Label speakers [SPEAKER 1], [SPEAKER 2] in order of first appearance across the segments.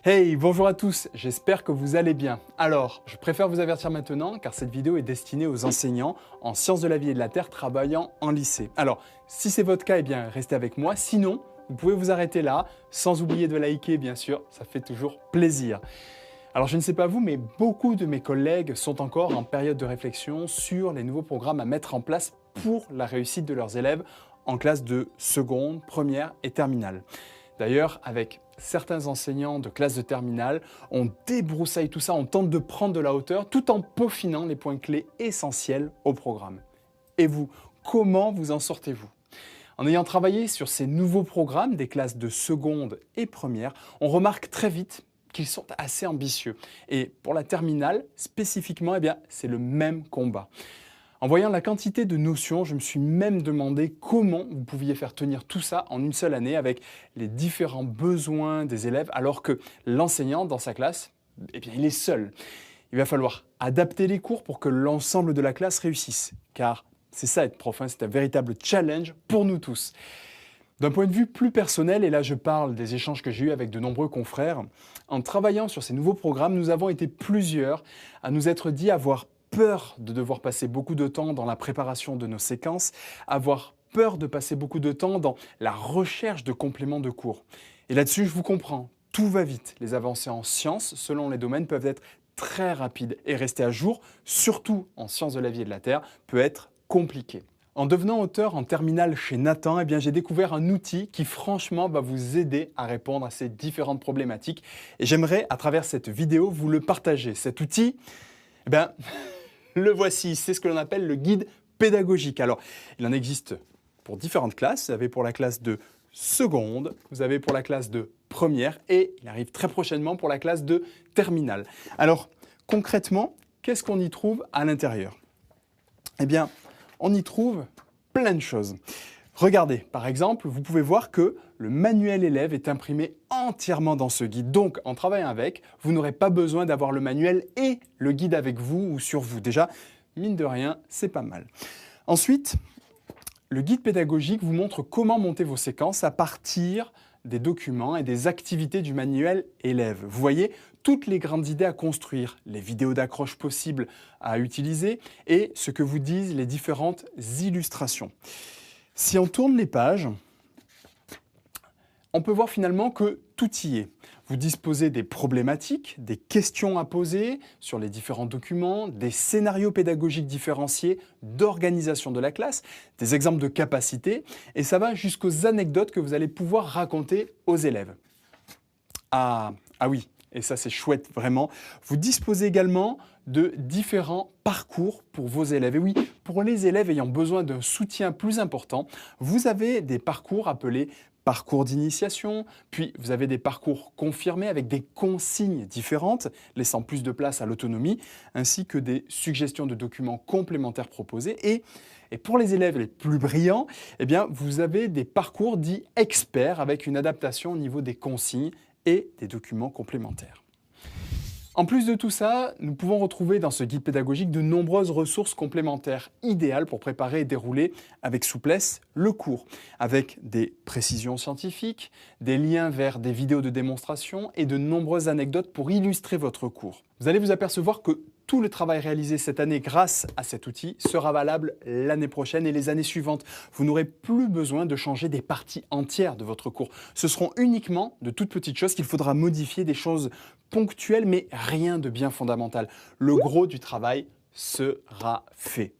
[SPEAKER 1] Hey, bonjour à tous, j'espère que vous allez bien. Alors, je préfère vous avertir maintenant car cette vidéo est destinée aux enseignants en sciences de la vie et de la terre travaillant en lycée. Alors, si c'est votre cas, eh bien, restez avec moi. Sinon, vous pouvez vous arrêter là, sans oublier de liker, bien sûr, ça fait toujours plaisir. Alors, je ne sais pas vous, mais beaucoup de mes collègues sont encore en période de réflexion sur les nouveaux programmes à mettre en place pour la réussite de leurs élèves en classe de seconde, première et terminale. D'ailleurs, avec certains enseignants de classe de terminale, on débroussaille tout ça, on tente de prendre de la hauteur tout en peaufinant les points clés essentiels au programme. Et vous, comment vous en sortez-vous? En ayant travaillé sur ces nouveaux programmes des classes de seconde et première, on remarque très vite qu'ils sont assez ambitieux. Et pour la terminale, spécifiquement, eh bien, c'est le même combat. En voyant la quantité de notions, je me suis même demandé comment vous pouviez faire tenir tout ça en une seule année avec les différents besoins des élèves alors que l'enseignant dans sa classe, eh bien, il est seul. Il va falloir adapter les cours pour que l'ensemble de la classe réussisse. Car c'est ça être prof, c'est un véritable challenge pour nous tous. D'un point de vue plus personnel, et là je parle des échanges que j'ai eus avec de nombreux confrères, en travaillant sur ces nouveaux programmes, nous avons été plusieurs à nous être dit avoir peur de devoir passer beaucoup de temps dans la préparation de nos séquences, avoir peur de passer beaucoup de temps dans la recherche de compléments de cours. Et là-dessus, je vous comprends, tout va vite. Les avancées en sciences, selon les domaines, peuvent être très rapides et rester à jour, surtout en sciences de la vie et de la terre, peut être compliqué. En devenant auteur en terminale chez Nathan, eh bien, j'ai découvert un outil qui franchement va vous aider à répondre à ces différentes problématiques. Et j'aimerais, à travers cette vidéo, vous le partager. Cet outil, eh bien, le voici, c'est ce que l'on appelle le guide pédagogique. Alors, il en existe pour différentes classes. Vous avez pour la classe de seconde, vous avez pour la classe de première et il arrive très prochainement pour la classe de terminale. Alors, concrètement, qu'est-ce qu'on y trouve à l'intérieur? Eh bien, on y trouve plein de choses. Regardez, par exemple, vous pouvez voir que le manuel élève est imprimé entièrement dans ce guide. Donc, en travaillant avec, vous n'aurez pas besoin d'avoir le manuel et le guide avec vous ou sur vous. Déjà, mine de rien, c'est pas mal. Ensuite, le guide pédagogique vous montre comment monter vos séquences à partir des documents et des activités du manuel élève. Vous voyez toutes les grandes idées à construire, les vidéos d'accroche possibles à utiliser et ce que vous disent les différentes illustrations. Si on tourne les pages, on peut voir finalement que tout y est. Vous disposez des problématiques, des questions à poser sur les différents documents, des scénarios pédagogiques différenciés d'organisation de la classe, des exemples de capacités, et ça va jusqu'aux anecdotes que vous allez pouvoir raconter aux élèves. Ah oui, et ça c'est chouette vraiment. Vous disposez également de différents parcours pour vos élèves. Et oui, pour les élèves ayant besoin d'un soutien plus important, vous avez des parcours appelés parcours d'initiation, puis vous avez des parcours confirmés avec des consignes différentes, laissant plus de place à l'autonomie, ainsi que des suggestions de documents complémentaires proposés. Et pour les élèves les plus brillants, eh bien, vous avez des parcours dits experts avec une adaptation au niveau des consignes et des documents complémentaires. En plus de tout ça, nous pouvons retrouver dans ce guide pédagogique de nombreuses ressources complémentaires idéales pour préparer et dérouler avec souplesse le cours, avec des précisions scientifiques, des liens vers des vidéos de démonstration et de nombreuses anecdotes pour illustrer votre cours. Vous allez vous apercevoir que tout le travail réalisé cette année grâce à cet outil sera valable l'année prochaine et les années suivantes. Vous n'aurez plus besoin de changer des parties entières de votre cours. Ce seront uniquement de toutes petites choses qu'il faudra modifier, des choses ponctuelles, mais rien de bien fondamental. Le gros du travail sera fait.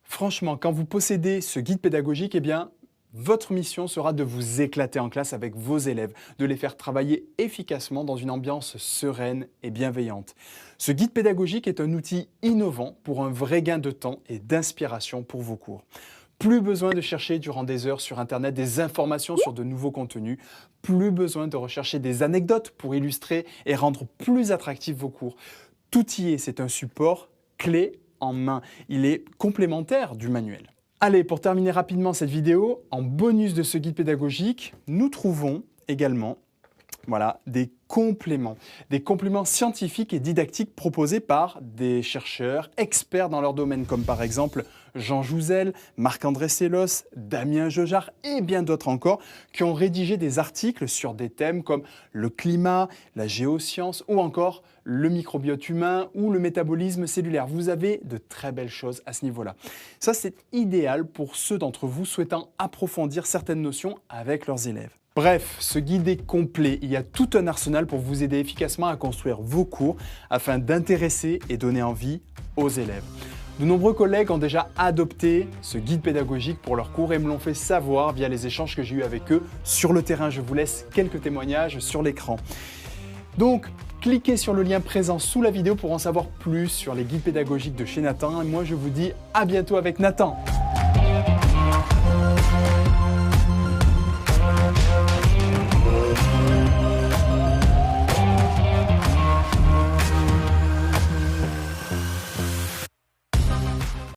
[SPEAKER 1] Franchement, quand vous possédez ce guide pédagogique, eh bien, votre mission sera de vous éclater en classe avec vos élèves, de les faire travailler efficacement dans une ambiance sereine et bienveillante. Ce guide pédagogique est un outil innovant pour un vrai gain de temps et d'inspiration pour vos cours. Plus besoin de chercher durant des heures sur Internet des informations sur de nouveaux contenus, plus besoin de rechercher des anecdotes pour illustrer et rendre plus attractifs vos cours. Tout y est, c'est un support clé en main. Il est complémentaire du manuel. Allez, pour terminer rapidement cette vidéo, en bonus de ce guide pédagogique, nous trouvons également des compléments scientifiques et didactiques proposés par des chercheurs experts dans leur domaine, comme par exemple Jean Jouzel, Marc-André Sellos, Damien Jojard et bien d'autres encore qui ont rédigé des articles sur des thèmes comme le climat, la géoscience ou encore le microbiote humain ou le métabolisme cellulaire. Vous avez de très belles choses à ce niveau-là. Ça, c'est idéal pour ceux d'entre vous souhaitant approfondir certaines notions avec leurs élèves. Bref, ce guide est complet. Il y a tout un arsenal pour vous aider efficacement à construire vos cours afin d'intéresser et donner envie aux élèves. De nombreux collègues ont déjà adopté ce guide pédagogique pour leurs cours et me l'ont fait savoir via les échanges que j'ai eus avec eux sur le terrain. Je vous laisse quelques témoignages sur l'écran. Donc, cliquez sur le lien présent sous la vidéo pour en savoir plus sur les guides pédagogiques de chez Nathan. Et moi, je vous dis à bientôt avec Nathan.